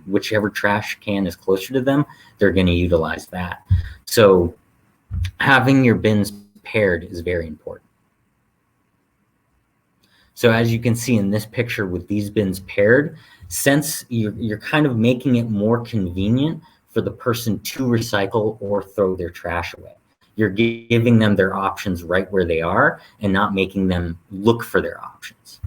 Whichever trash can is closer to them, they're going to utilize that. So having your bins paired is very important. So as you can see in this picture with these bins paired, since you're kind of making it more convenient for the person to recycle or throw their trash away. You're giving them their options right where they are and not making them look for their options.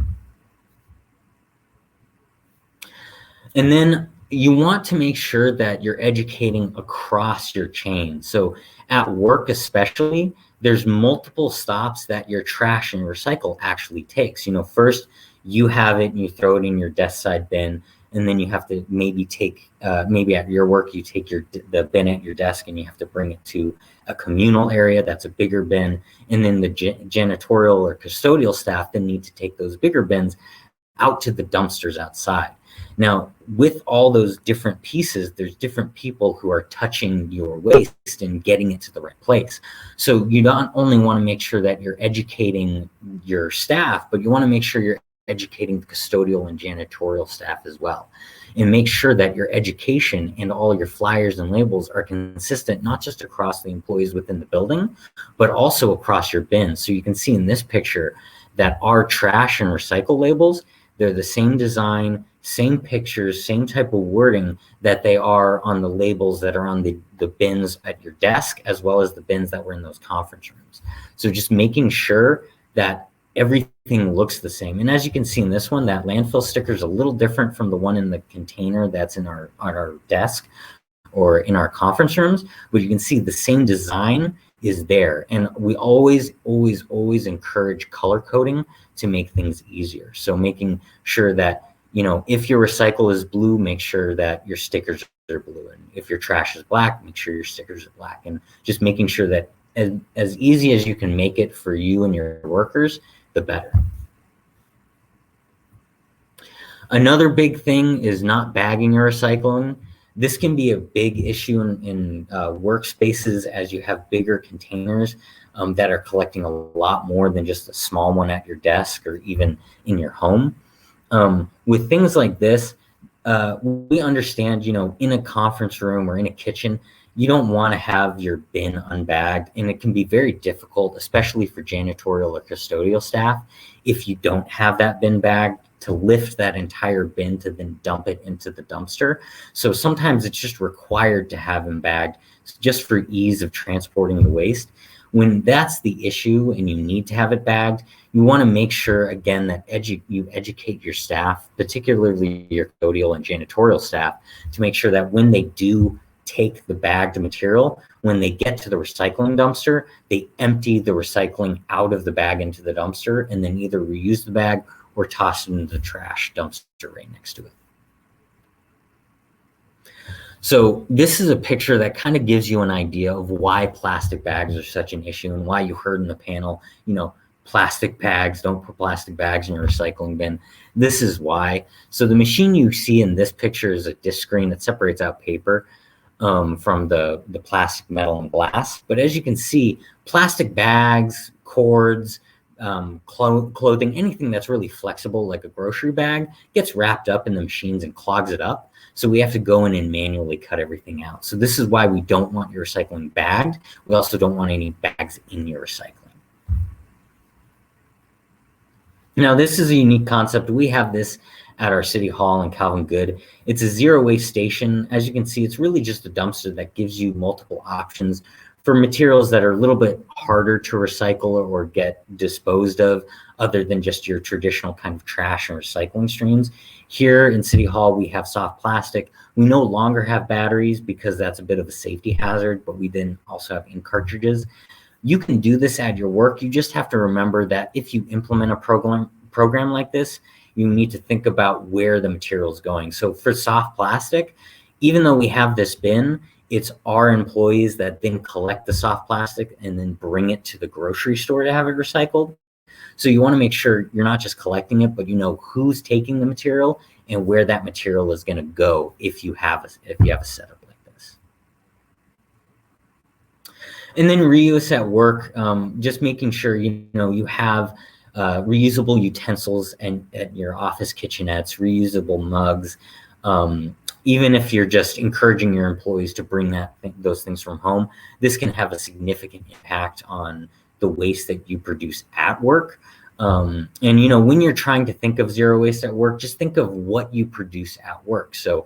And then you want to make sure that you're educating across your chain. So at work especially, there's multiple stops that your trash and recycle actually takes. First you have it and you throw it in your desk side bin, and then you have to maybe take, maybe at your work, you take the bin at your desk and you have to bring it to a communal area that's a bigger bin. And then the janitorial or custodial staff then need to take those bigger bins out to the dumpsters outside. Now, with all those different pieces, there's different people who are touching your waste and getting it to the right place. So you not only want to make sure that you're educating your staff, but you want to make sure you're educating the custodial and janitorial staff as well. And make sure that your education and all your flyers and labels are consistent, not just across the employees within the building, but also across your bins. So you can see in this picture that our trash and recycle labels, they're the same design, same pictures, same type of wording that they are on the labels that are on the bins at your desk, as well as the bins that were in those conference rooms. So just making sure that everything looks the same. And as you can see in this one, that landfill sticker is a little different from the one in the container that's on our desk or in our conference rooms, but you can see the same design is there. And we always encourage color coding to make things easier. So making sure that, if your recycle is blue, make sure that your stickers are blue. And if your trash is black, make sure your stickers are black. And just making sure that as easy as you can make it for you and your workers, the better. Another big thing is not bagging your recycling. This can be a big issue in workspaces as you have bigger containers that are collecting a lot more than just a small one at your desk or even in your home. With things like this, we understand, in a conference room or in a kitchen, you don't want to have your bin unbagged, and it can be very difficult, especially for janitorial or custodial staff, if you don't have that bin bagged, to lift that entire bin to then dump it into the dumpster. So sometimes it's just required to have them bagged just for ease of transporting the waste. When that's the issue and you need to have it bagged, you want to make sure, again, that you educate your staff, particularly your custodial and janitorial staff, to make sure that when they do take the bagged material, when they get to the recycling dumpster, they empty the recycling out of the bag into the dumpster and then either reuse the bag or toss it into the trash dumpster right next to it. So this is a picture that kind of gives you an idea of why plastic bags are such an issue and why you heard in the panel, you know, plastic bags, don't put plastic bags in your recycling bin. This is why. So the machine you see in this picture is a disc screen that separates out paper from the plastic, metal, and glass. But as you can see, plastic bags, cords, clothing, anything that's really flexible like a grocery bag gets wrapped up in the machines and clogs it up. So we have to go in and manually cut everything out. So this is why we don't want your recycling bagged. We also don't want any bags in your recycling. Now, this is a unique concept. We have this at our City Hall in Calvin Good. It's a zero waste station. As you can see, it's really just a dumpster that gives you multiple options for materials that are a little bit harder to recycle or get disposed of, other than just your traditional kind of trash and recycling streams. Here in City Hall, we have soft plastic. We no longer have batteries because that's a bit of a safety hazard, but we then also have ink cartridges. You can do this at your work. You just have to remember that if you implement a program like this, you need to think about where the material is going. So for soft plastic, even though we have this bin, it's our employees that then collect the soft plastic and then bring it to the grocery store to have it recycled. So you want to make sure you're not just collecting it, but you know who's taking the material and where that material is going to go if you have a setup like this. And then reuse at work, just making sure you have reusable utensils and at your office kitchenettes, reusable mugs. Even if you're just encouraging your employees to bring those things from home, this can have a significant impact on the waste that you produce at work. And when you're trying to think of zero waste at work, just think of what you produce at work. So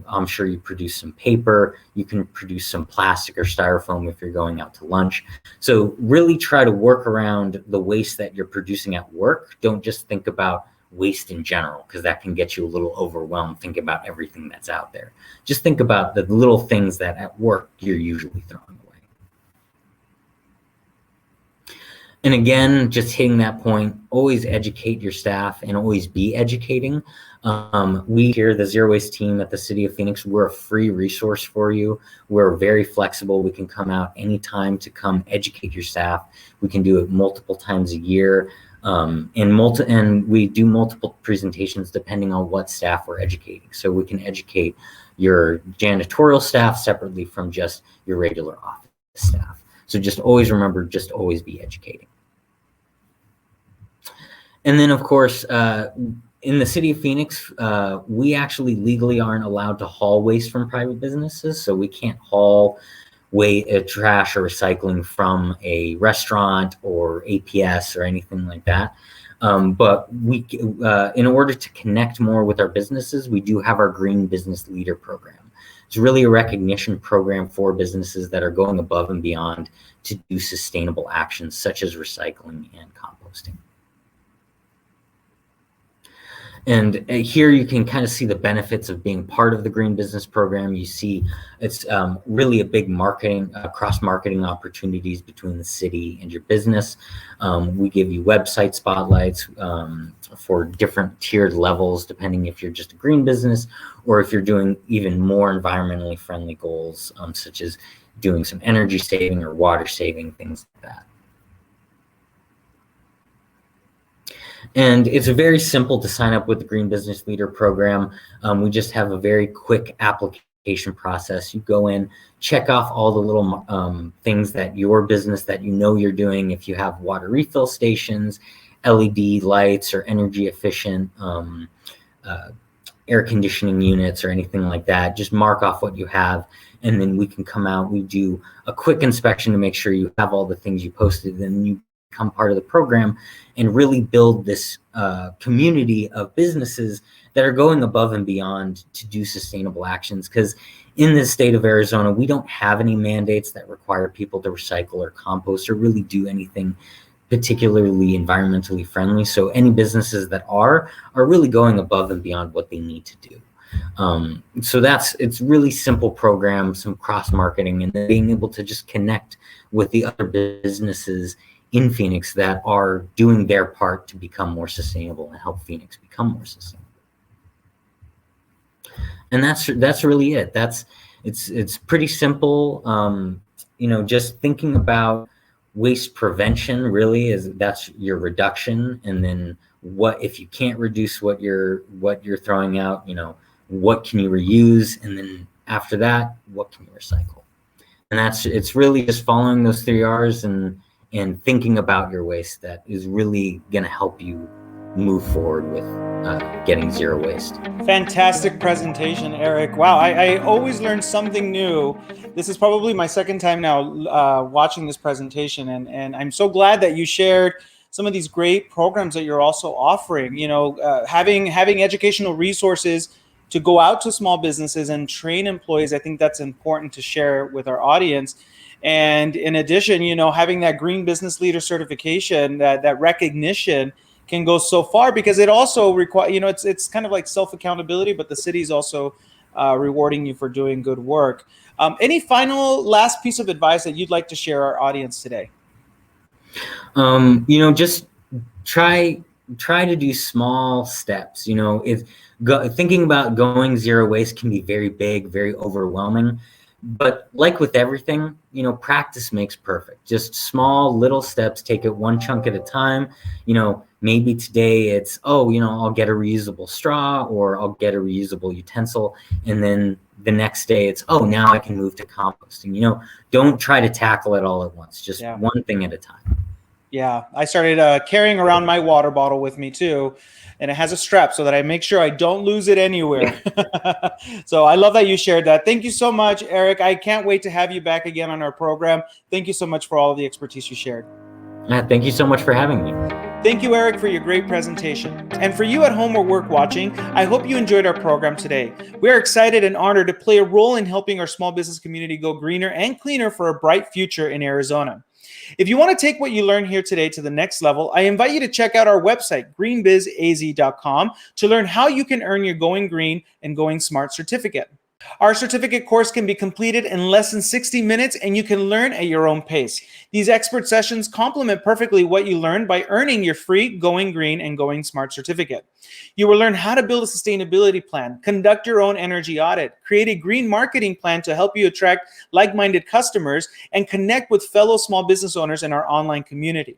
I'm sure you produce some paper, you can produce some plastic or styrofoam if you're going out to lunch. So really try to work around the waste that you're producing at work. Don't just think about waste in general, because that can get you a little overwhelmed thinking about everything that's out there. Just think about the little things that at work you're usually throwing away. And again, just hitting that point, always educate your staff and always be educating. We here, the Zero Waste team at the City of Phoenix, we're a free resource for you. We're very flexible. We can come out anytime to come educate your staff. We can do it multiple times a year. And we do multiple presentations depending on what staff we're educating. So we can educate your janitorial staff separately from just your regular office staff. So just always remember, just always be educating. And then of course, in the City of Phoenix, we actually legally aren't allowed to haul waste from private businesses. So we can't haul trash or recycling from a restaurant or APS or anything like that. But we, in order to connect more with our businesses, we do have our Green Business Leader program. It's really a recognition program for businesses that are going above and beyond to do sustainable actions such as recycling and composting. And here you can kind of see the benefits of being part of the Green Business Program. You see it's really a big cross-marketing opportunities between the city and your business. We give you website spotlights for different tiered levels, depending if you're just a green business or if you're doing even more environmentally friendly goals, such as doing some energy saving or water saving, things like that. And it's very simple to sign up with the Green Business Leader program. We just have a very quick application process. You go in, check off all the little things that your business that you're doing. If you have water refill stations, LED lights, or energy efficient air conditioning units or anything like that, just mark off what you have. And then we can come out, we do a quick inspection to make sure you have all the things you posted, and you become part of the program and really build this community of businesses that are going above and beyond to do sustainable actions. Because in the state of Arizona, we don't have any mandates that require people to recycle or compost or really do anything particularly environmentally friendly. So any businesses that are really going above and beyond what they need to do. So it's really simple program, some cross marketing, and then being able to just connect with the other businesses in Phoenix that are doing their part to become more sustainable and help Phoenix become more sustainable. And that's really it. It's pretty simple. Just thinking about waste prevention really that's your reduction, and then what if you can't reduce what you're throwing out, what can you reuse, and then after that, what can you recycle? And it's really just following those 3 R's and thinking about your waste that is really going to help you move forward with getting zero waste. Fantastic presentation, Eric. Wow, I always learn something new. This is probably my second time now watching this presentation, and I'm so glad that you shared some of these great programs that you're also offering. Having educational resources to go out to small businesses and train employees, I think that's important to share with our audience. And in addition, having that green business leader certification, that recognition can go so far, because it also requires, it's kind of like self-accountability, but the city's also rewarding you for doing good work. Any final last piece of advice that you'd like to share our audience today? Just try to do small steps. Thinking about going zero waste can be very big, very overwhelming. But like with everything, practice makes perfect. Just small little steps, take it one chunk at a time. Maybe today it's, I'll get a reusable straw, or I'll get a reusable utensil. And then the next day it's, now I can move to composting. Don't try to tackle it all at once, just one thing at a time. Yeah, I started carrying around my water bottle with me too, and it has a strap so that I make sure I don't lose it anywhere. So I love that you shared that. Thank you so much, Eric. I can't wait to have you back again on our program. Thank you so much for all of the expertise you shared. Thank you so much for having me. Thank you, Eric, for your great presentation. And for you at home or work watching, I hope you enjoyed our program today. We are excited and honored to play a role in helping our small business community go greener and cleaner for a bright future in Arizona. If you want to take what you learned here today to the next level, I invite you to check out our website, greenbizaz.com, to learn how you can earn your Going Green and Going Smart certificate. Our certificate course can be completed in less than 60 minutes, and you can learn at your own pace. These expert sessions complement perfectly what you learned by earning your free Going Green and Going Smart certificate. You will learn how to build a sustainability plan, conduct your own energy audit, create a green marketing plan to help you attract like-minded customers, and connect with fellow small business owners in our online community.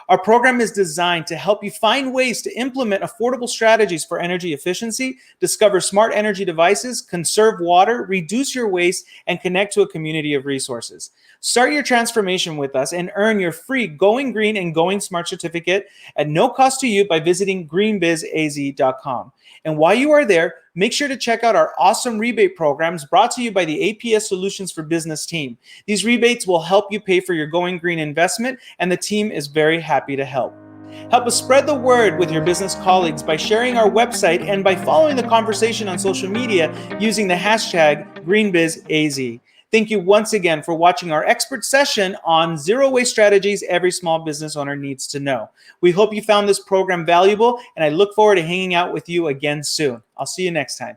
Our program is designed to help you find ways to implement affordable strategies for energy efficiency, discover smart energy devices, conserve water, reduce your waste, and connect to a community of resources. Start your transformation with us and earn your free Going Green and Going Smart certificate at no cost to you by visiting greenbizaz.com. And while you are there, make sure to check out our awesome rebate programs brought to you by the APS Solutions for Business team. These rebates will help you pay for your Going Green investment, and the team is very happy to help. Help us spread the word with your business colleagues by sharing our website and by following the conversation on social media using the hashtag GreenBizAZ. Thank you once again for watching our expert session on zero waste strategies every small business owner needs to know. We hope you found this program valuable, and I look forward to hanging out with you again soon. I'll see you next time.